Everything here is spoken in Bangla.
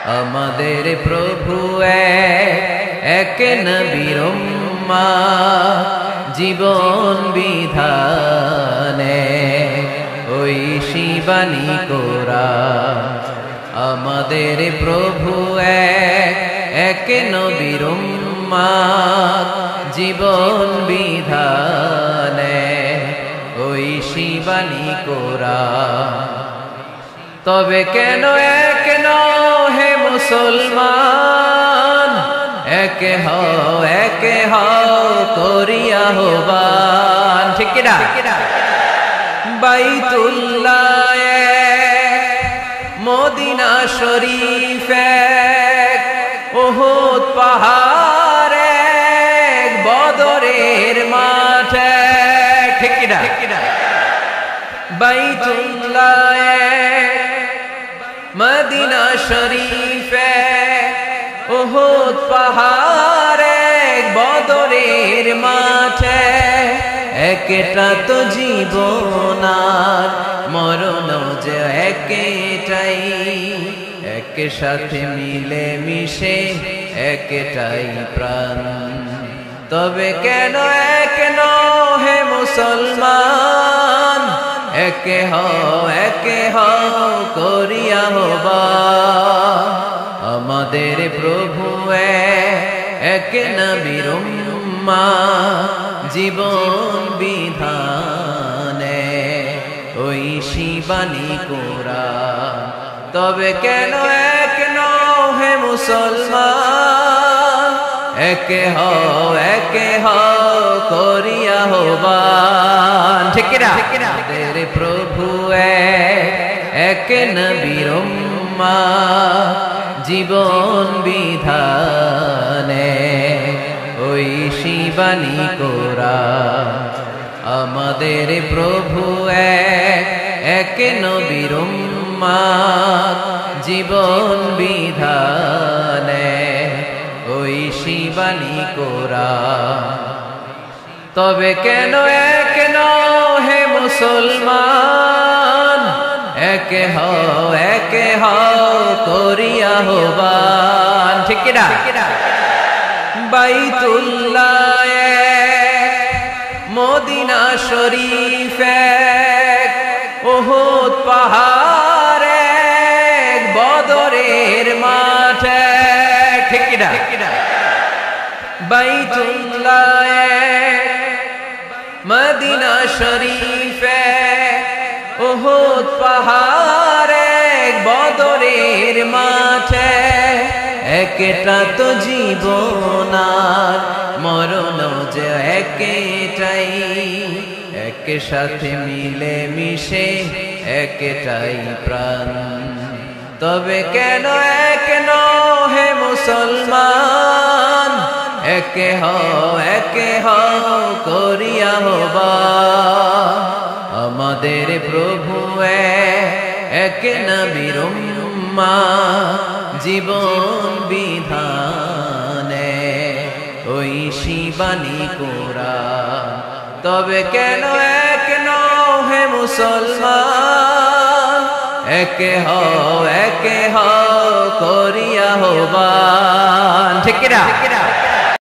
আমাদের প্রভু এক নবীর উম্মত জীবন বিধানে ওই শিবানী কোরআন। আমাদের প্রভু এক নবীর উম্মত জীবন বিধানে ওই শিবানী কোরআন। তবে কেন এক হে মুসলমান, এক হও করিয়া হবান। ঠিক কিনা? বাইতুল্লাহ মদিনা শরীফ উহুদ পাহাড় বদরের মাঠে। ঠিক কিনা? বাইতুল্লাহ মদিনা শরীফে উহুদ পাহাড়ে বদরের মাঠে। একটা তো জীবন আর মরণ যে একটাই, এক সাথে মিলে মিশে একটাই প্রাণ। তবে কেন এক হে মুসলমান, এক হও করিয়া হবা। আমাদের প্রভু এক নবীর উম্মত জীবন বিধানে ওই শিবানী কোরআন। তবে কেন এক হে মুসলমান, এক হও করিয়া হবান। ঠিক কিনা? আমাদের প্রভু এক নবীর উম্মত জীবন বিধানে ওই শিবানী কোরআন। আমাদের প্রভু এক নবীর উম্মত জীবন বিধানে ওই শিবানী কোরআন। তবে কেন এক হে মুসলমান, এক হও করিয়া হবান। ঠিক কিনা? বাইতুল্লাহ মদিনা শরীফে উহুদ পাহাড় বদরের মাঠে। ঠিক কিনা? বাইতুল্লাহ মদিনা শরীফে উহুদ পাহাড় বদরের মাঠে। একটা তো জীবন আর মরণ যে একটাই, এক সাথে মিলে মিশে একটাই প্রাণ। তবে কেন এক হে মুসলমান, এক হও করিয়া হবা। আমাদের প্রভু এক নবীর উম্মত জীবন বিধানে ওই শিবানী কোরআন। তবে কেন এক হে মুসলমান, এক হও করিয়া হবান। ঠিক কিনা?